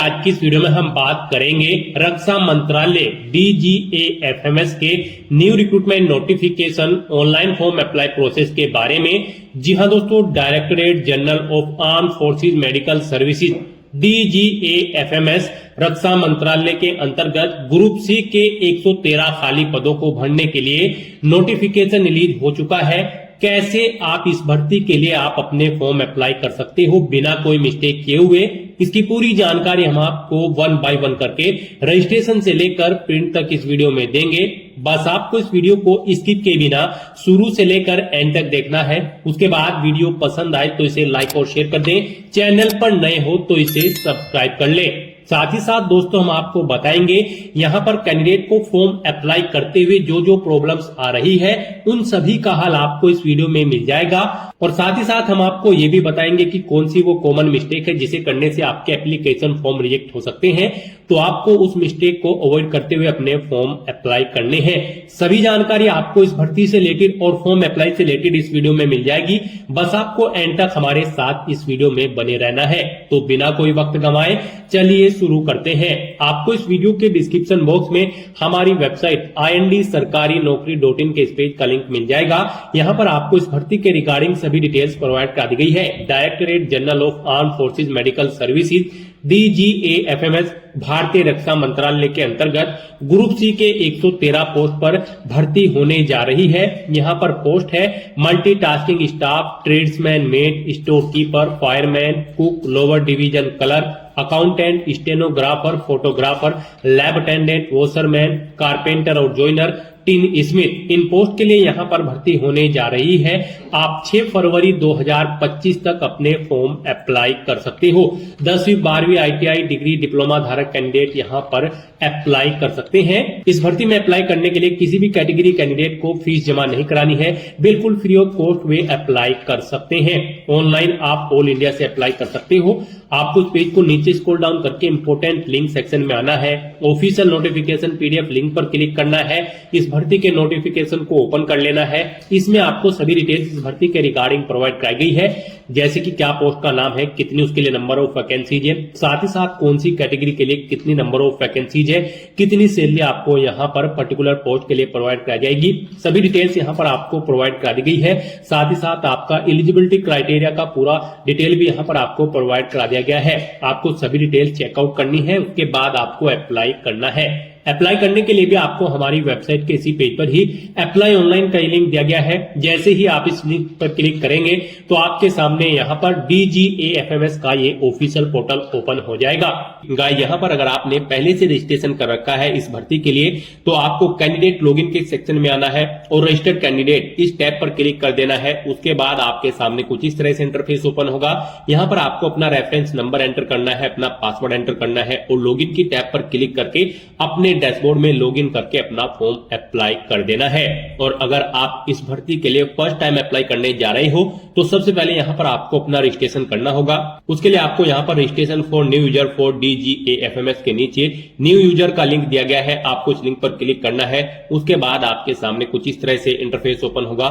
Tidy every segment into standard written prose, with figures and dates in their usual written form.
आज की इस वीडियो में हम बात करेंगे रक्षा मंत्रालय DGAFMS के new recruitment notification online form apply process के बारे में। जी हां दोस्तों, directorate general of arm forces medical services DGAFMS रक्षा मंत्रालय के अंतर्गत ग्रुप सी के 113 खाली पदों को भरने के लिए नोटिफिकेशन रिलीज हो चुका है। कैसे आप इस भर्ती के लिए आप अपने फॉर्म अप्लाई कर सकते हो बिना कोई मिस्टेक किए हुए, इसकी पूरी जानकारी हम आपको वन बाय वन करके रजिस्ट्रेशन से लेकर प्रिंट तक इस वीडियो में देंगे। बस आपको इस वीडियो को स्किप किए बिना शुरू से लेकर एंड तक देखना है। उसके बाद वीडियो पसंद आए तो इसे लाइक और शेयर कर दें, चैनल पर नए हो तो इसे सब्सक्राइब कर ले। साथ ही साथ दोस्तों हम आपको बताएंगे यहां पर कैंडिडेट को फॉर्म अप्लाई करते हुए जो जो प्रॉब्लम्स आ रही है उन सभी का हल आपको इस वीडियो में मिल जाएगा। और साथ ही साथ हम आपको ये भी बताएंगे कि कौन सी वो कॉमन मिस्टेक है जिसे करने से आपके एप्लीकेशन फॉर्म रिजेक्ट हो सकते हैं, तो आपको उस मिस्टेक को अवॉइड करते हुए अपने फॉर्म अप्लाई करने हैं। सभी जानकारी आपको इस भर्ती से रिलेटेड और फॉर्म अप्लाई से रिलेटेड इस वीडियो में मिल जाएगी। बस आपको एंड तक हमारे साथ इस वीडियो में बने रहना है। तो बिना कोई वक्त गंवाए चलिए शुरू करते हैं। आपको इस वीडियो के डिस्क्रिप्शन बॉक्स में हमारी वेबसाइट IND-sarkari-naukri.in के इस पेज का लिंक मिल जाएगा। यहां पर आपको इस भर्ती के रिगार्डिंग सभी डिटेल्स प्रोवाइड कर दी गई है। Directorate general of arm forces medical services DGAFMS भारतीय रक्षा मंत्रालय के अंतर्गत ग्रुप सी के 113 पोस्ट पर भर्ती होने जा रही है। यहां पर पोस्ट है multitasking staff, tradesman, mate, store keeper, fireman, cook, lower division clerk, accountant, stenographer, photographer, lab attendant, washerman, carpenter और जॉइनर, टिन स्मिथ। इन पोस्ट के लिए यहां पर भर्ती होने जा रही है। आप 6 फरवरी 2025 तक अपने फॉर्म अप्लाई कर सकते हो। 10वीं 12वीं ITI डिग्री डिप्लोमा धारक कैंडिडेट यहां पर अप्लाई कर सकते हैं। इस भर्ती में अप्लाई करने के लिए किसी भी कैटेगरी कैंडिडेट को फीस जमा नहीं करानी है, बिल्कुल free of cost way apply कर सकते हैं। ऑनलाइन आप ऑल इंडिया से अप्लाई कर सकते हो। आपको इस पेज को नीचे स्क्रॉल डाउन करके इंपोर्टेंट लिंक सेक्शन में आना है, ऑफिशियल नोटिफिकेशन PDF लिंक पर क्लिक करना है, इस भर्ती के नोटिफिकेशन को ओपन कर लेना है। इसमें आपको सभी डिटेल्स इस भर्ती के रिगार्डिंग प्रोवाइड कराई गई है, जैसे कि क्या पोस्ट का नाम है, कितनी उसके लिए नंबर ऑफ वैकेंसीज है, साथ ही साथ कौन सी कैटेगरी के लिए कितनी नंबर ऑफ वैकेंसीज है, कितनी सैलरी आपको यहाँ पर पर्टिकुलर पोस्ट के लिए प्रोवाइड कराई जाएगी। सभी डिटेल्स यहाँ पर आपको प्रोवाइड करा दी गई है। साथ ही साथ आपका एलिजिबिलिटी क्राइटेरिया का पूरा डिटेल भी यहाँ पर आपको प्रोवाइड करा दिया गया है। आपको सभी डिटेल्स चेकआउट करनी है, उसके बाद आपको अप्लाई करना है। अप्लाई करने के लिए भी आपको हमारी वेबसाइट के इसी पेज पर ही अप्लाई ऑनलाइन का लिंक दिया गया है। जैसे ही आप इस लिंक पर क्लिक करेंगे तो आपके सामने यहाँ पर DGAFMS का ये ऑफिशियल पोर्टल ओपन हो जाएगा। गाइस, यहाँ पर अगर आपने पहले से रजिस्ट्रेशन कर रखा है इस भर्ती के लिए तो आपको कैंडिडेट लॉगिन के सेक्शन में आना है और रजिस्टर्ड कैंडिडेट इस टैब पर क्लिक कर देना है। उसके बाद आपके सामने कुछ इस तरह से इंटरफेस ओपन होगा। यहाँ पर आपको अपना रेफरेंस नंबर एंटर करना है, अपना पासवर्ड एंटर करना है और लॉगिन की टैब पर क्लिक करके अपने डैशबोर्ड में लॉगिन करके अपना फॉर्म अप्लाई कर देना है। और अगर आप इस भर्ती के लिए फर्स्ट टाइम अप्लाई करने जा रहे हो तो सबसे पहले यहाँ पर आपको अपना रजिस्ट्रेशन करना होगा। उसके लिए आपको यहाँ पर registration for new user for DGAFMS के नीचे न्यू यूजर का लिंक दिया गया है, आपको इस लिंक पर क्लिक करना है। उसके बाद आपके सामने कुछ इस तरह से इंटरफेस ओपन होगा।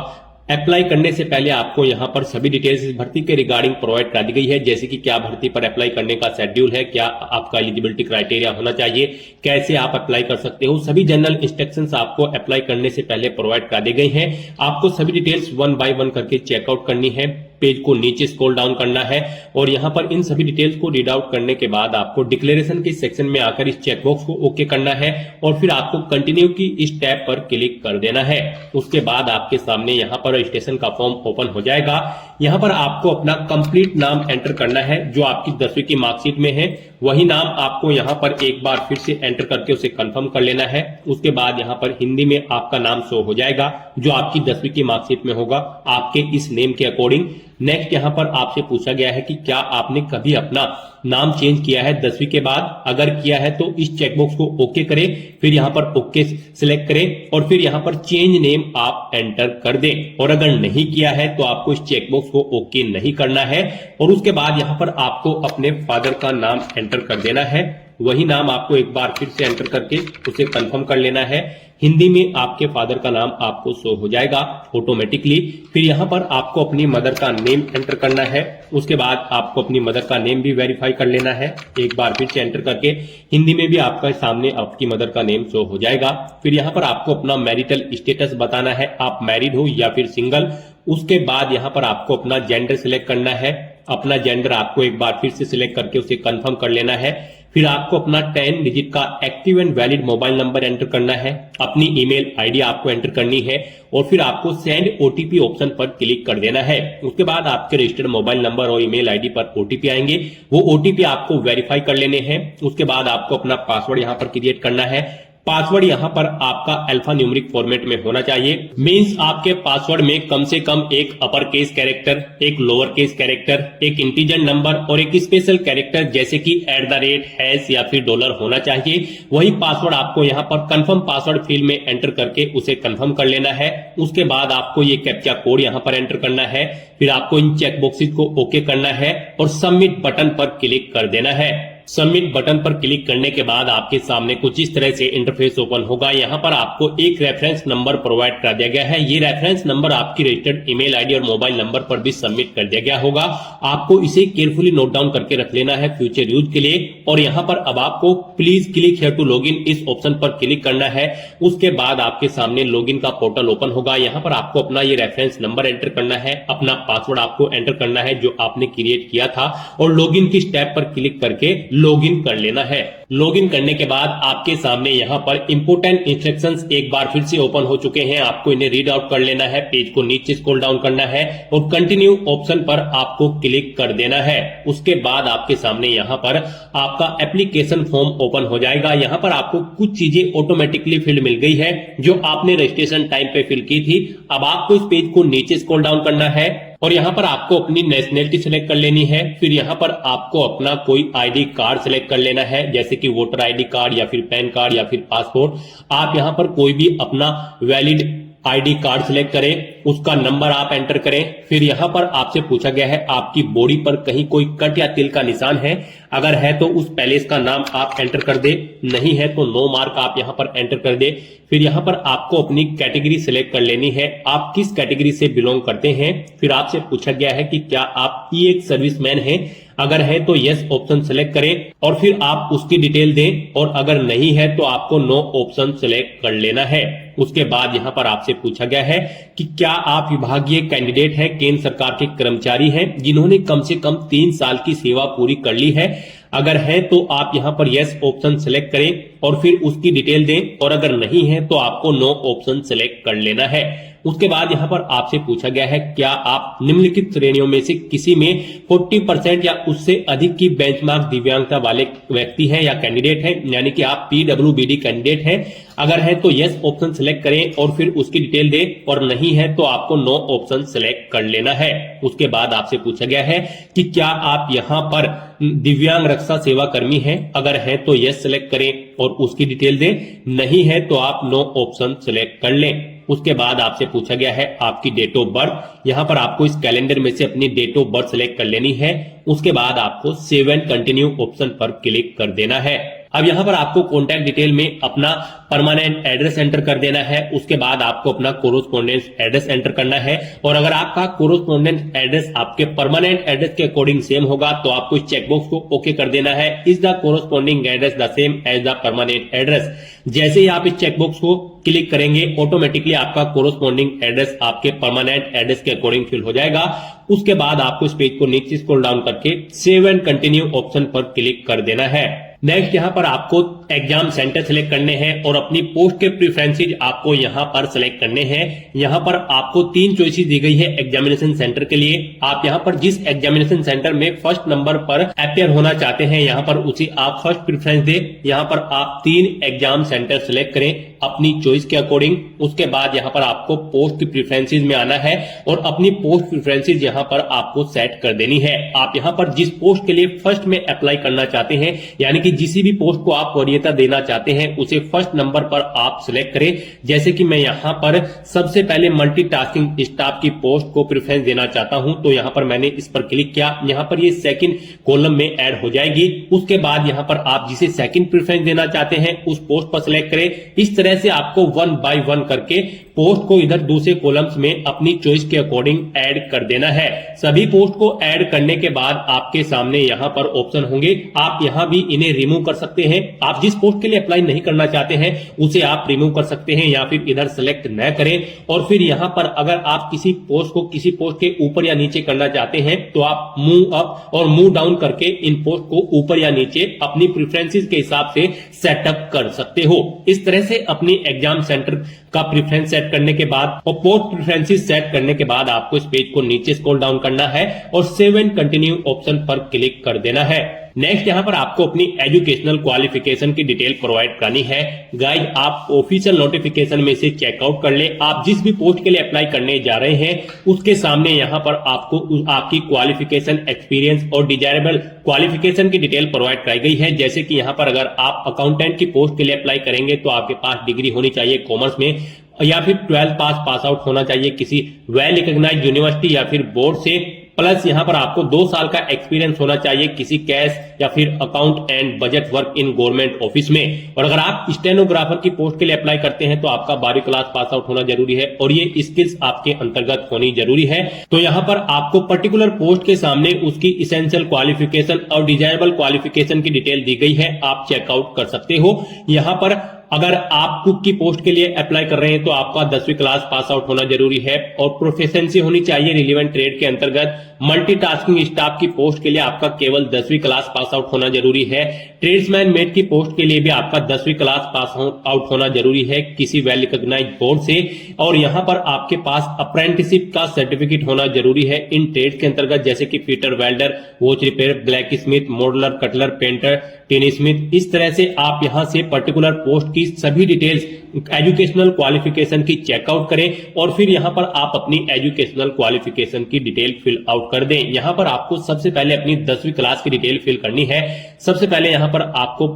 अप्लाई करने से पहले आपको यहां पर सभी डिटेल्स इस भर्ती के रिगार्डिंग प्रोवाइड कर दी गई है, जैसे कि क्या भर्ती पर अप्लाई करने का शेड्यूल है, क्या आपका एलिजिबिलिटी क्राइटेरिया होना चाहिए, कैसे आप अप्लाई कर सकते हो। सभी जनरल इंस्ट्रक्शंस आपको अप्लाई करने से पहले प्रोवाइड कर दी गई हैं। आपको सभी डिटेल्स वन बाय वन करके चेकआउट करनी है, पेज को नीचे स्क्रॉल डाउन करना है और यहां पर इन सभी डिटेल्स को रीड आउट करने के बाद आपको डिक्लेरेशन के सेक्शन में आकर इस चेकबॉक्स को ओके करना है और फिर आपको कंटिन्यू की इस टैब पर क्लिक कर देना है। उसके बाद आपके सामने यहां पर रजिस्ट्रेशन का फॉर्म ओपन हो जाएगा। यहां पर आपको अपना कंप्लीट नाम एंटर करना है, जो आपकी 10वीं की मार्कशीट में है वही नाम आपको यहां पर एक बार फिर से एंटर करके उसे कंफर्म कर लेना है। उसके बाद यहां पर हिंदी में आपका नाम शो हो जाएगा जो आपकी 10वीं की मार्कशीट में होगा आपके इस नेम के अकॉर्डिंग। नेक्स्ट यहां पर आपसे पूछा गया है कि क्या आपने कभी अपना नाम चेंज किया है 10वीं के बाद, अगर किया है तो इस चेकबॉक्स को ओके करें, फिर यहां पर ओके सिलेक्ट करें और फिर यहां पर चेंज नेम आप एंटर कर दें। और अगर नहीं किया है तो आपको इस चेकबॉक्स को ओके नहीं करना है और उसके बाद यहां पर आपको अपने फादर का नाम एंटर कर देना है। वही नाम आपको एक बार फिर से एंटर करके उसे कंफर्म कर लेना है। हिंदी में आपके फादर का नाम आपको शो हो जाएगा ऑटोमेटिकली। फिर यहाँ पर आपको अपनी मदर का नेम एंटर करना है। उसके बाद आपको अपनी मदर का नेम भी वेरीफाई कर लेना है एक बार फिर से एंटर करके। हिंदी में भी आपका सामने आपकी मदर का नेम शो हो जाएगा। फिर यहाँ पर आपको अपना मैरिटल स्टेटस बताना है, आप मैरिड हो या फिर सिंगल। उसके बाद यहाँ पर आपको अपना जेंडर सिलेक्ट करना है। अपना जेंडर आपको एक बार फिर से सिलेक्ट करके उसे कंफर्म कर लेना है। फिर आपको अपना 10 डिजिट का active and valid mobile number enter करना है। अपनी ईमेल आईडी आपको एंटर करनी है और फिर आपको सेंड ओटीपी ऑप्शन पर क्लिक कर देना है। उसके बाद आपके रजिस्टर्ड मोबाइल नंबर और ईमेल आईडी पर ओटीपी आएंगे, वो ओटीपी आपको वेरीफाई कर लेने हैं। उसके बाद आपको अपना पासवर्ड यहाँ पर क्रिएट करना है। पासवर्ड यहाँ पर आपका अल्फा न्यूमेरिक फॉर्मेट में होना चाहिए। मींस आपके पासवर्ड में कम से कम एक अपर केस कैरेक्टर, एक लोअर केस कैरेक्टर, एक इंटीजर नंबर और एक स्पेशल कैरेक्टर जैसे कि @ या फिर डॉलर होना चाहिए। वही पासवर्ड आपको यहाँ पर कंफर्म पासवर्ड फील्ड में एंटर करके उसे कंफर्म कर लेना है। उसके बाद आपको ये कैप्चा कोड यहाँ पर एंटर करना है। फिर आपको इन चेक बॉक्सेस को ओके करना है और सबमिट बटन पर क्लिक कर देना है। सबमिट बटन पर क्लिक करने के बाद आपके सामने कुछ इस तरह से इंटरफेस ओपन होगा। यहाँ पर आपको एक रेफरेंस नंबर प्रोवाइड कर दिया गया है। ये रेफरेंस नंबर आपकी रजिस्टर्ड ईमेल आईडी और मोबाइल नंबर पर भी सबमिट कर दिया गया होगा। आपको इसे केयरफुली नोट डाउन करके रख लेना है फ्यूचर यूज के लिए। और यहाँ पर अब आपको please click here to login इस ऑप्शन पर क्लिक करना है। उसके बाद आपके सामने लॉगिन का पोर्टल ओपन होगा। यहाँ पर आपको अपना ये रेफरेंस नंबर एंटर करना है, अपना पासवर्ड आपको एंटर करना है जो आपने क्रिएट किया था और लॉगिन की स्टेप पर क्लिक करके लॉगिन कर लेना है। लॉगिन करने के बाद आपके सामने यहाँ पर इंपोर्टेंट इंस्ट्रक्शंस एक बार फिर से ओपन हो चुके हैं। आपको इन्हें रीड आउट कर लेना है। पेज को नीचे स्क्रॉल डाउन करना है और कंटिन्यू ऑप्शन पर आपको क्लिक कर देना है। उसके बाद आपके सामने यहाँ पर आपका एप्लीकेशन फॉर्म ओपन हो जाएगा। यहाँ पर आपको कुछ चीजें ऑटोमेटिकली फिल मिल गई है जो आपने रजिस्ट्रेशन टाइम पे फिल की थी। अब आपको इस पेज को नीचे स्क्रॉल डाउन करना है और यहाँ पर आपको अपनी नेशनैलिटी सिलेक्ट कर लेनी है। फिर यहाँ पर आपको अपना कोई आईडी कार्ड सिलेक्ट कर लेना है, जैसे कि वोटर आईडी कार्ड या फिर पैन कार्ड या फिर पासपोर्ट। आप यहाँ पर कोई भी अपना वैलिड आईडी कार्ड सिलेक्ट करें, उसका नंबर आप एंटर करें। फिर यहाँ पर आपसे पूछा गया है आपकी बॉडी पर कहीं कोई कट या तिल का निशान है, अगर है तो उस पैलेस का नाम आप एंटर कर दे, नहीं है तो नो मार्क आप यहाँ पर एंटर कर दे। फिर यहाँ पर आपको अपनी कैटेगरी सिलेक्ट कर लेनी है, आप किस कैटेगरी से बिलोंग करते हैं। फिर आपसे पूछा गया है कि क्या आप एक सर्विसमैन हैं, अगर है तो यस ऑप्शन सिलेक्ट करें और फिर आप उसकी डिटेल दें और अगर नहीं है तो आपको नो ऑप्शन सिलेक्ट कर लेना है। उसके बाद यहाँ पर आपसे पूछा गया है कि क्या आप विभागीय कैंडिडेट हैं, केंद्र सरकार के कर्मचारी हैं जिन्होंने कम से कम 3 साल की सेवा पूरी कर ली है। अगर है तो आप यहाँ पर यस ऑप्शन सिलेक्ट करें और फिर उसकी डिटेल दें और अगर नहीं है तो आपको नो ऑप्शन सिलेक्ट कर लेना है। उसके बाद यहाँ पर आपसे पूछा गया है क्या आप निम्नलिखित श्रेणियों में से किसी में 40% या उससे अधिक की बेंचमार्क दिव्यांगता वाले व्यक्ति हैं या कैंडिडेट हैं, यानी कि आप पीडब्ल्यूबीडी कैंडिडेट हैं। अगर है तो यस ऑप्शन सिलेक्ट करें और फिर उसकी डिटेल दें और नहीं है तो आपको नो ऑप्शन सिलेक्ट कर लेना है। उसके बाद आपसे पूछा गया है कि क्या आप यहाँ पर दिव्यांग रक्षा सेवा कर्मी हैं, अगर है तो यस सिलेक्ट करें और उसकी डिटेल दें, नहीं है तो आप नो ऑप्शन सिलेक्ट कर लें। उसके बाद आपसे पूछा गया है आपकी डेट ऑफ बर्थ, यहाँ पर आपको इस कैलेंडर में से अपनी डेट ऑफ बर्थ सिलेक्ट कर लेनी है। उसके बाद आपको सेव एंड कंटिन्यू ऑप्शन पर क्लिक कर देना है। अब यहाँ पर आपको कॉन्टैक्ट डिटेल में अपना परमानेंट एड्रेस एंटर कर देना है। उसके बाद आपको अपना कोरोस्पोंडेंस एड्रेस एंटर करना है और अगर आपका कोरोस्पोंडेंस एड्रेस आपके परमानेंट एड्रेस के अकॉर्डिंग सेम होगा तो आपको इस चेकबॉक्स को ओके कर देना है, is the corresponding address the same as the permanent address. जैसे ही आप इस चेकबॉक्स को क्लिक करेंगे ऑटोमेटिकली आपका कोरोस्पोंडिंग एड्रेस आपके परमानेंट एड्रेस के अकॉर्डिंग फिल हो जाएगा। उसके बाद आपको इस पेज को नीचे स्क्रॉल डाउन करके सेव एंड कंटिन्यू ऑप्शन पर क्लिक कर देना है। नेक्स्ट यहाँ पर आपको एग्जाम सेंटर सिलेक्ट करने हैं और अपनी पोस्ट के प्रेफरेंसेज आपको यहाँ पर सिलेक्ट करने हैं। यहाँ पर आपको 3 चॉइसेस दी गई है एग्जामिनेशन सेंटर के लिए। आप यहाँ पर जिस एग्जामिनेशन सेंटर में फर्स्ट नंबर पर अपियर होना चाहते हैं यहाँ पर उसी आप फर्स्ट प्रेफरेंस दें। यहाँ पर आप 3 एग्जाम सेंटर सिलेक्ट करें अपनी चॉइस के अकॉर्डिंग। उसके बाद यहाँ पर आपको पोस्ट की प्रेफरेंसेज में आना है और अपनी पोस्ट प्रेफरेंसेज यहाँ पर आपको सेट कर देनी है। आप यहाँ पर जिस पोस्ट के लिए फर्स्ट में अप्लाई करना चाहते हैं, यानी कि कि जिस भी पोस्ट को आप वरीयता देना चाहते हैं उसे फर्स्ट नंबर पर आप सिलेक्ट करें। जैसे कि मैं यहां पर सबसे पहले मल्टीटास्किंग स्टाफ की पोस्ट को प्रेफरेंस देना चाहता हूं, तो यहां पर मैंने इस पर क्लिक किया। यहां पर ये सेकंड कॉलम में ऐड हो जाएगी। उसके बाद यहां पर आप जिसे सेकंड प्रेफरेंस देना चाहते हैं उस पोस्ट पर सिलेक्ट करें। इस तरह से आपको 1 बाय 1 करके पोस्ट को इधर दूसरे कॉलम्स में अपनी चॉइस के अकॉर्डिंग ऐड कर देना है। सभी पोस्ट को ऐड करने के बाद आपके सामने यहां पर ऑप्शन होंगे, आप यहां भी इन्हें रिमूव कर सकते हैं। आप जिस पोस्ट के लिए अप्लाई नहीं करना चाहते हैं उसे आप रिमूव कर सकते हैं या फिर इधर सेलेक्ट न करें। और फिर यहां पर अगर आप किसी पोस्ट को किसी पोस्ट के ऊपर या नीचे करना चाहते हैं तो आप मूव अप और मूव डाउन करके इन पोस्ट को ऊपर या नीचे अपनी प्रेफरेंसेस के हिसाब से सेटअप कर सकते हो। इस तरह से अपनी एग्जाम सेंटर का प्रेफरेंस सेट करने के बाद और पोस्ट प्रेफरेंसेस सेट करने के बाद आपको इस पेज को नीचे स्क्रॉल डाउन करना है और सेव एंड कंटिन्यू ऑप्शन पर क्लिक कर देना है। नेक्स्ट यहां पर आपको अपनी एजुकेशनल क्वालिफिकेशन की डिटेल प्रोवाइड करनी है। गाइस, आप ऑफिशियल नोटिफिकेशन में से चेकआउट कर ले। आप जिस भी पोस्ट के लिए अप्लाई करने जा रहे हैं उसके सामने यहां पर आपको आपकी क्वालिफिकेशन, एक्सपीरियंस और डिजायरेबल क्वालिफिकेशन की डिटेल प्रोवाइड कराई गई है। जैसे कि यहां पर अगर आप अकाउंटेंट की पोस्ट के लिए अप्लाई करेंगे तो आपके पास डिग्री होनी चाहिए कॉमर्स में या फिर 12th पास आउट होना चाहिए किसी वेल रिकॉग्नाइज्ड यूनिवर्सिटी या फिर बोर्ड से। प्लस यहां पर आपको 2 साल का एक्सपीरियंस होना चाहिए किसी कैश या फिर account and budget work in government office में। और अगर आप स्टेनोग्राफर की पोस्ट के लिए अप्लाई करते हैं तो आपका 12वीं क्लास पास आउट होना जरूरी है और ये स्किल्स आपके अंतर्गत होनी जरूरी है। तो यहां पर आपको पर्टिकुलर पोस्ट के सामने उसकी इसेंशियल क्वालिफिकेशन और डिजायरेबल क्वालिफिकेशन की डिटेल दी गई है, आप चेकआउट कर सकते हो। यहां पर अगर आप कुक की पोस्ट के लिए अप्लाई कर रहे हैं तो आपका 10वीं क्लास पास आउट होना जरूरी है और प्रोफिशिएंसी होनी चाहिए रिलेवेंट ट्रेड के अंतर्गत। मल्टीटास्किंग स्टाफ की पोस्ट के लिए आपका केवल 10वीं क्लास पास आउट होना जरूरी है। ट्रेड्समैन मेट की पोस्ट के लिए भी आपका 10वीं क्लास पास आउट होना जरूरी है किसी वेल रिकॉग्नाइज्ड बोर्ड से। और यहां पर आपके पास अप्रेंटिसशिप का सर्टिफिकेट होना जरूरी है इन ट्रेड के अंतर्गत, जैसे कि fitter, welder, watch repair, black smith, moulder, cutler, painter, tin smith. इस तरह से आप यहां से पर्टिकुलर पोस्ट की सभी डिटेल्स एजुकेशनल क्वालिफिकेशन की चेकआउट करें और फिर यहां पर आप अपनी एजुकेशनल क्वालिफिकेशन की डिटेल फिल आउट कर दें। यहां पर आपको सबसे पहले अपनी 10वीं क्लास की डिटेल फिल करनी है। सबसे पहले यहां पर आपको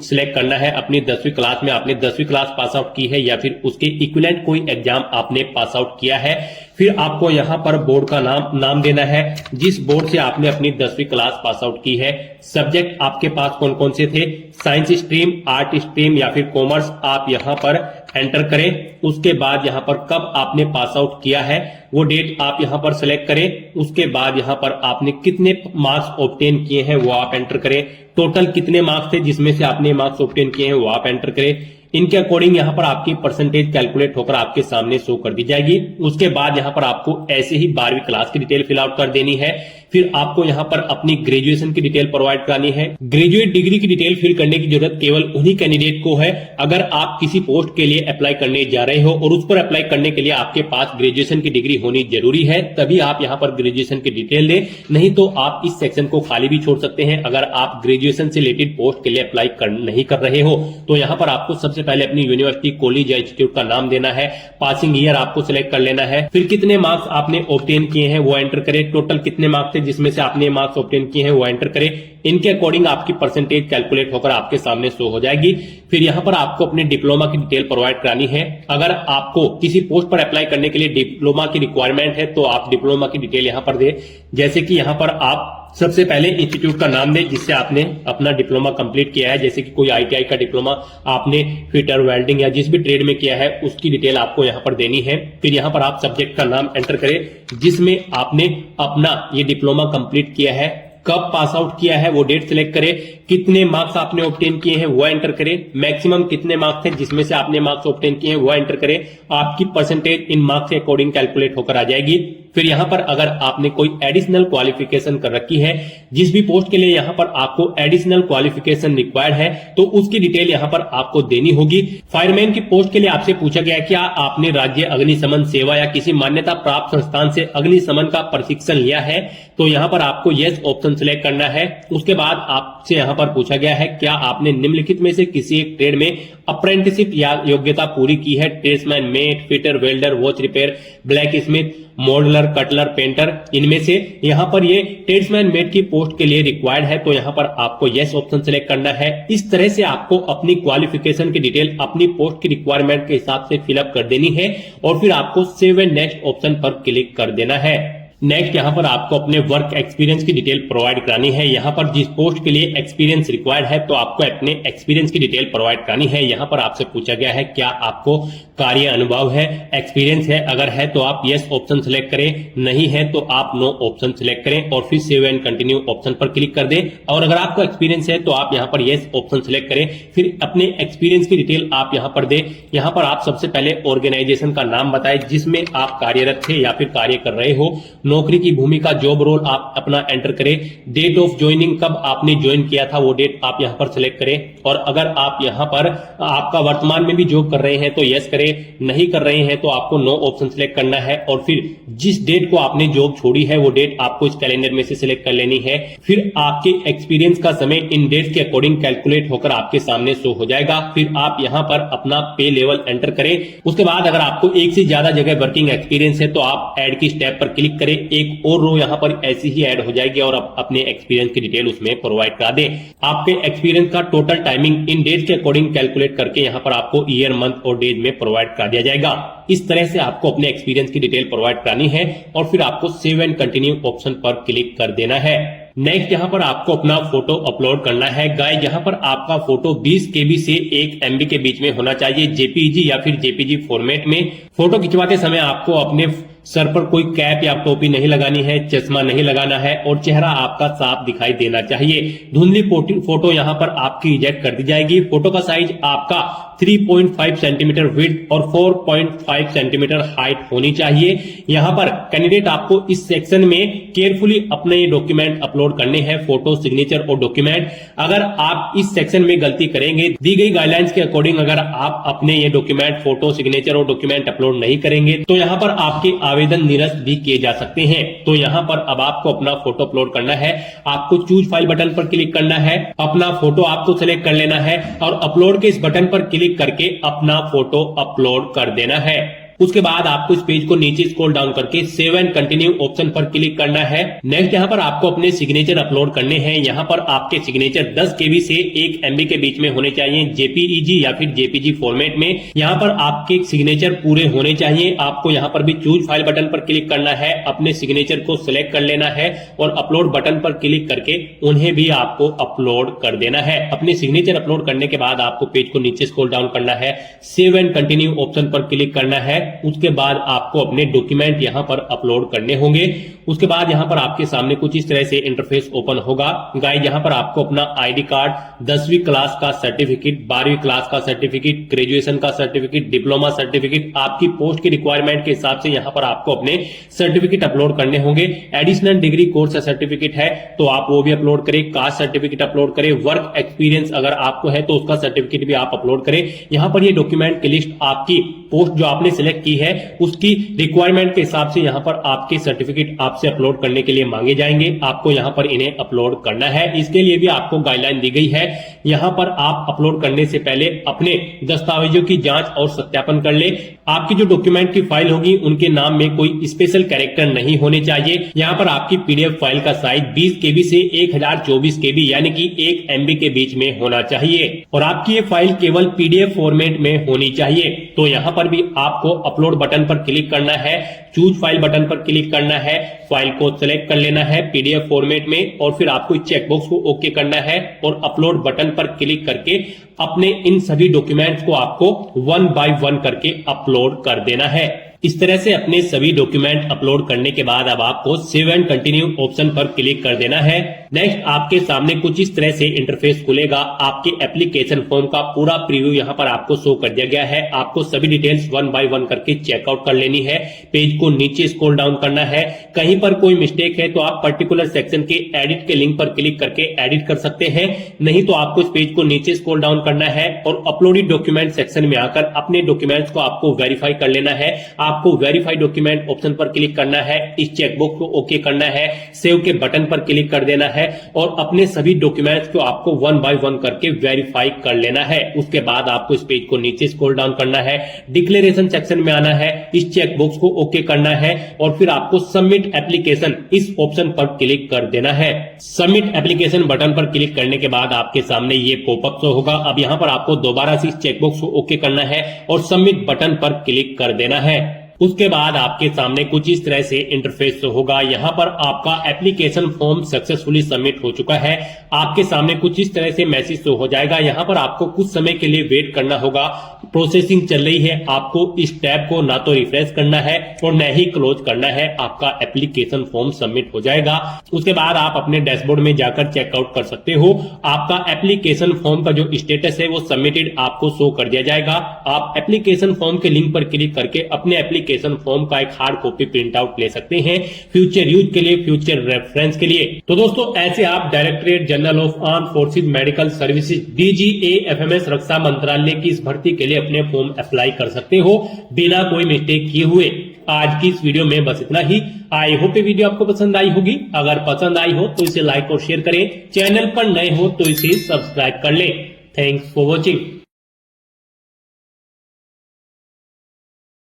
सिलेक्ट करना है अपनी 10वीं क्लास में आपने 10वीं क्लास पास आउट की है या फिर उसके इक्विवेलेंट कोई एग्जाम आपने पास आउट किया है। फिर आपको यहां पर बोर्ड का नाम देना है जिस बोर्ड से आपने अपनी 10वीं क्लास पास आउट की है। सब्जेक्ट आपके पास कौन कौन से थे, साइंस स्ट्रीम, आर्ट स्ट्रीम या फिर कॉमर्स, आप यहां पर एंटर करें। उसके बाद यहां पर कब आपने पास आउट किया है वो डेट आप यहां पर सिलेक्ट करें। उसके बाद यहां पर आपने कितने मार्क्स ऑब्टेन किए हैं वो आप एंटर करें। टोटल कितने मार्क्स थे जिसमें से आपने मार्क्स ऑब्टेन किए हैं वो आप एंटर करें। इनके अकॉर्डिंग यहां पर आपकी परसेंटेज कैलकुलेट होकर आपके सामने शो कर दी जाएगी। उसके बाद यहां पर आपको ऐसे ही 12वीं क्लास की डिटेल फिल आउट कर देनी है। फिर आपको यहां पर अपनी ग्रेजुएशन की डिटेल प्रोवाइड करानी है। ग्रेजुएट डिग्री की डिटेल फिल करने की जरूरत केवल उन्हीं कैंडिडेट को है अगर आप किसी पोस्ट के लिए अप्लाई करने जा रहे हो और उस पर अप्लाई करने के लिए आपके पास ग्रेजुएशन की डिग्री होनी जरूरी है, तभी आप यहां पर ग्रेजुएशन की डिटेल दें। नहीं तो आप इस सेक्शन को खाली भी छोड़ सकते हैं। अगर आप ग्रेजुएशन से रिलेटेड पोस्ट के लिए अप्लाई नहीं कर रहे हो तो यहां पर आपको सबसे पहले अपनी यूनिवर्सिटी, कॉलेज या इंस्टीट्यूट का नाम देना है। पासिंग ईयर आपको सिलेक्ट कर लेना है। फिर कितने मार्क्स आपने ऑब्टेन किए हैं वो एंटर करें। टोटल कितने मार्क्स थे जिसमें से आपने मार्क्स ऑब्टेन किए हैं वो एंटर करें। इनके अकॉर्डिंग आपकी परसेंटेज कैलकुलेट होकर आपके सामने शो हो जाएगी। फिर यहां पर आपको अपने डिप्लोमा की डिटेल प्रोवाइड करानी है। अगर आपको किसी पोस्ट पर अप्लाई करने के लिए डिप्लोमा की रिक्वायरमेंट है तो आप डिप्लोमा की डिटेल यहां पर दें। जैसे कि यहां पर आप सबसे पहले इंस्टीट्यूट का नाम दें जिससे आपने अपना डिप्लोमा कंप्लीट किया है। जैसे कि कोई आईटीआई का डिप्लोमा आपने फिटर, वेल्डिंग या जिस भी ट्रेड में किया है उसकी डिटेल आपको यहां पर देनी है। फिर यहां पर आप सब्जेक्ट का नाम एंटर करें जिसमें आपने अपना ये डिप्लोमा कंप्लीट किया है। कब पास आउट किया है वो डेट सिलेक्ट करें। कितने मार्क्स आपने ऑब्टेन किए हैं वो एंटर करें। मैक्सिमम कितने मार्क्स थे जिसमें से आपने मार्क्स ऑब्टेन किए हैं वो एंटर करें। आपकी परसेंटेज इन मार्क्स के अकॉर्डिंग कैलकुलेट होकर आ जाएगी। फिर यहां पर अगर आपने कोई एडिशनल क्वालिफिकेशन कर रखी है, जिस भी पोस्ट के लिए यहां पर आपको एडिशनल क्वालिफिकेशन रिक्वायर्ड है तो उसकी डिटेल यहां पर आपको देनी होगी। फायरमैन की पोस्ट के लिए आपसे पूछा गया क्या आपने राज्य अग्निशमन सेवा या किसी मान्यता प्राप्त संस्थान से अग्निशमन का प्रशिक्षण लिया है, तो यहां पर आपको यस ऑप्शन सिलेक्ट करना है। उसके बाद आपसे यहां पर पूछा गया है क्या आपने निम्नलिखित में से किसी एक ट्रेड में अप्रेंटिसशिप या योग्यता पूरी की है। Tradesman, mate, fitter, welder, watch repair, black smith, moulder, cutler, painter, इनमें से यहाँ पर ये ट्रेड्समैन मेट की पोस्ट के लिए रिक्वायर्ड है, तो यहाँ पर आपको यस ऑप्शन सिलेक्ट करना है। इस तरह से आपको अपनी क्वालिफिकेशन की डिटेल अपनी पोस्ट की रिक्वायरमेंट के हिसाब से फिलअप कर देनी है और फिर आपको सेव एंड नेक्स्ट ऑप्शन पर क्लिक कर देना है। नेक्स्ट यहाँ पर आपको अपने वर्क एक्सपीरियंस की डिटेल प्रोवाइड करानी है। यहाँ पर जिस पोस्ट के लिए एक्सपीरियंस रिक्वायर्ड है तो आपको अपने एक्सपीरियंस की डिटेल प्रोवाइड करानी है। यहाँ पर आपसे पूछा गया है क्या आपको कार्य अनुभव है, एक्सपीरियंस है, अगर है तो आप यस ऑप्शन सिलेक्ट करें, नहीं है तो आप नो ऑप्शन सिलेक्ट करें और फिर सेव एंड कंटिन्यू ऑप्शन पर क्लिक कर दें। और अगर आपको एक्सपीरियंस है तो आप यहाँ पर यस ऑप्शन सिलेक्ट करें, फिर अपने एक्सपीरियंस की डिटेल आप यहाँ पर दें। यहाँ पर आप सबसे पहले ऑर्गेनाइजेशन का नाम बताएं जिसमें आप कार्यरत थे या फिर कार्य कर रहे हो, नौकरी की भूमिका, जॉब रोल आप अपना एंटर करें, डेट ऑफ ज्वाइनिंग, कब आपने ज्वाइन किया था वो डेट आप यहाँ पर सिलेक्ट करें। और अगर आप यहाँ पर आपका वर्तमान में भी जॉब कर रहे हैं तो यस करें, नहीं कर रहे हैं तो आपको नो ऑप्शन सिलेक्ट करना है और फिर जिस डेट को आपने जॉब छोड़ी है वो डेट आपको इस कैलेंडर में से सिलेक्ट कर लेनी है। फिर आपके एक्सपीरियंस का समय इन डेट्स के अकॉर्डिंग कैलकुलेट होकर आपके सामने शो हो जाएगा। फिर आप यहाँ पर अपना पे लेवल एंटर करें। उसके बाद अगर आपको एक से ज्यादा जगह वर्किंग एक्सपीरियंस है तो आप ऐड की स्टेप पर क्लिक करें, एक और रो यहाँ पर ऐसी ही ऐड हो जाएगी और आप अपने एक्सपीरियंस की डिटेल उसमें प्रोवाइड करा दें। आपके एक्सपीरियंस का टोटल टाइमिंग इन डेट के अकॉर्डिंग कैलकुलेट करके यहाँ पर आपको ईयर, मंथ और डेज में प्रोवाइड कर दिया जाएगा। इस तरह से आपको अपने एक्सपीरियंस की डिटेल प्रोवाइड करानी है और फिर आपको सेव एंड कंटिन्यू ऑप्शन पर क्लिक कर देना है। नेक्स्ट यहाँ पर आपको अपना फोटो अपलोड करना है। गाइस यहाँ पर आपका फोटो 20 KB से 1 MB के बीच में होना चाहिए, जेपीजी या फिर जेपीजी फॉर्मेट में। फोटो खिंचवाते समय आपको अपने सर पर कोई कैप या टोपी नहीं लगानी है, चश्मा नहीं लगाना है और चेहरा आपका साफ दिखाई देना चाहिए। धुंधली फोटो यहाँ पर आपकी रिजेक्ट कर दी जाएगी। फोटो का साइज आपका 3.5 सेंटीमीटर विड्थ और 4.5 सेंटीमीटर हाइट होनी चाहिए। यहाँ पर कैंडिडेट आपको इस सेक्शन में केयरफुली अपने डॉक्यूमेंट अपलोड करने हैं, फोटो, सिग्नेचर और डॉक्यूमेंट। अगर आप इस सेक्शन में गलती करेंगे, दी गई गाइडलाइंस के अकॉर्डिंग अगर आप अपने ये डॉक्यूमेंट, फोटो, सिग्नेचर और डॉक्यूमेंट अपलोड नहीं करेंगे तो यहाँ पर आपके आवेदन निरस्त भी किए जा सकते हैं। तो यहाँ पर अब आपको अपना फोटो अपलोड करना है। आपको चूज फाइल बटन पर क्लिक करना है, अपना फोटो आपको सिलेक्ट कर लेना है और अपलोड के इस बटन पर क्लिक करके अपना फोटो अपलोड कर देना है। उसके बाद आपको इस पेज को नीचे स्क्रॉल डाउन करके सेव एंड कंटिन्यू ऑप्शन पर क्लिक करना है। नेक्स्ट यहाँ पर आपको अपने सिग्नेचर अपलोड करने हैं। यहाँ पर आपके सिग्नेचर 10 KB से 1 MB के बीच में होने चाहिए, जेपीईजी या फिर जेपीजी फॉर्मेट में। यहाँ पर आपके सिग्नेचर पूरे होने चाहिए। आपको यहाँ पर भी चूज फाइल बटन पर क्लिक करना है, अपने सिग्नेचर को सिलेक्ट कर लेना है और अपलोड बटन पर क्लिक करके उन्हें भी आपको अपलोड कर देना है। अपने सिग्नेचर अपलोड करने के बाद आपको पेज को नीचे स्क्रॉल डाउन करना है, सेव एंड कंटिन्यू ऑप्शन पर क्लिक करना है। उसके बाद आपको अपने डॉक्यूमेंट यहां पर अपलोड करने होंगे। उसके बाद यहां पर आपके सामने कुछ इस तरह से इंटरफेस ओपन होगा। गाइस यहां पर आपको अपना आईडी कार्ड, 10वीं क्लास का सर्टिफिकेट, 12वीं क्लास का सर्टिफिकेट, ग्रेजुएशन का सर्टिफिकेट, डिप्लोमा सर्टिफिकेट, आपकी पोस्ट की रिक्वायरमेंट के हिसाब से यहां पर आपको अपने सर्टिफिकेट अपलोड करने होंगे। एडिशनल डिग्री कोर्स सर्टिफिकेट है तो आप वो भी अपलोड करें, कास्ट सर्टिफिकेट अपलोड करें, वर्क एक्सपीरियंस अगर आपको है तो उसका सर्टिफिकेट भी आप अपलोड करें। यहां पर ये डॉक्यूमेंट की लिस्ट आपकी पोस्ट जो आपने सिलेक्ट की है उसकी रिक्वायरमेंट के हिसाब से यहां पर आपके सर्टिफिकेट आपसे अपलोड करने के लिए मांगे जाएंगे। आपको यहां पर इन्हें अपलोड करना है। इसके लिए भी आपको गाइडलाइन दी गई है। यहां पर आप अपलोड करने से पहले अपने दस्तावेजों की जांच और सत्यापन कर ले। आपकी जो डॉक्यूमेंट की फाइल होगी उनके नाम में कोई स्पेशल कैरेक्टर नहीं होने चाहिए। यहां पर आपकी पीडीएफ फाइल का साइज 20 KB से 1024 KB यानी कि 1 MB के बीच में होना चाहिए और आपकी ये फाइल केवल पीडीएफ फॉर्मेट में होनी चाहिए। तो यहां पर भी आपको अपलोड बटन पर क्लिक करना है, चूज फाइल बटन पर क्लिक करना है, फाइल को सिलेक्ट कर लेना है पीडीएफ फॉर्मेट में और फिर आपको इस चेकबॉक्स को ओके करना है और अपलोड बटन पर क्लिक करके अपने इन सभी डॉक्यूमेंट्स को आपको 1 बाय 1 करके अपलोड कर देना है। इस तरह से अपने सभी डॉक्यूमेंट अपलोड करने के बाद अब आपको सेव एंड कंटिन्यू ऑप्शन पर क्लिक कर देना है। नेक्स्ट आपके सामने कुछ इस तरह से इंटरफेस खुलेगा। आपके एप्लीकेशन फॉर्म का पूरा प्रीव्यू यहां पर आपको शो कर दिया गया है। आपको सभी डिटेल्स 1 बाय 1 करके चेकआउट कर लेनी है। पेज को नीचे स्क्रॉल डाउन करना है। कहीं पर कोई मिस्टेक है तो आप पर्टिकुलर सेक्शन के एडिट के लिंक पर क्लिक करके एडिट कर सकते हैं, नहीं तो आपको इस पेज को नीचे स्क्रॉल डाउन करना है और अपलोडेड डॉक्यूमेंट सेक्शन में आकर अपने डॉक्यूमेंट्स को आपको वेरीफाई कर लेना है। आपको वेरीफाई डॉक्यूमेंट ऑप्शन पर क्लिक करना है, इस चेकबॉक्स को ओके करना है, सेव के बटन पर क्लिक कर देना है और अपने सभी डॉक्यूमेंट्स को आपको 1 बाय 1 करके वेरीफाई कर लेना है। उसके बाद आपको इस पेज को नीचे स्क्रॉल डाउन करना है, डिक्लेरेशन सेक्शन में आना है, इस चेक बॉक्स को ओके करना है और फिर आपको सबमिट एप्लीकेशन इस ऑप्शन पर क्लिक कर देना है। सबमिट एप्लीकेशन बटन पर क्लिक करने के बाद आपके सामने ये पॉपअप शो होगा। अब यहां पर आपको दोबारा से इस चेकबॉक्स को ओके करना है और सबमिट बटन पर क्लिक कर देना है। उसके बाद आपके सामने कुछ इस तरह से इंटरफेस होगा। यहाँ पर आपका एप्लीकेशन फॉर्म सक्सेसफुली सबमिट हो चुका है। आपके सामने कुछ इस तरह से मैसेज शो हो जाएगा। यहाँ पर आपको कुछ समय के लिए वेट करना होगा, प्रोसेसिंग चल रही है। आपको इस टैब को ना तो रिफ्रेश करना है और न ही क्लोज करना है, आपका एप्लीकेशन फॉर्म सबमिट हो जाएगा। उसके बाद आप अपने डैशबोर्ड में जाकर चेकआउट कर सकते हो। आपका एप्लीकेशन फॉर्म का जो स्टेटस है वो सबमिटेड आपको शो कर दिया जाएगा। आप एप्लीकेशन फॉर्म के लिंक पर क्लिक करके अपने एप्लीकेशन फॉर्म का एक हार्ड कॉपी प्रिंट आउट ले सकते हैं, फ्यूचर यूज के लिए, फ्यूचर रेफरेंस के लिए। तो दोस्तों ऐसे आप directorate general of arm forces medical services DGA-FMS रक्षा मंत्रालय की इस भर्ती के लिए अपने फॉर्म अप्लाई कर सकते हो बिना कोई मिस्टेक किए हुए। आज की इस वीडियो में बस इतना ही। आई होप ये वीडियो आपको पसंद आई होगी। अगर पसंद आई हो तो इसे लाइक और शेयर करें, चैनल पर नए हो तो इसे सब्सक्राइब कर लें। Thanks for watching.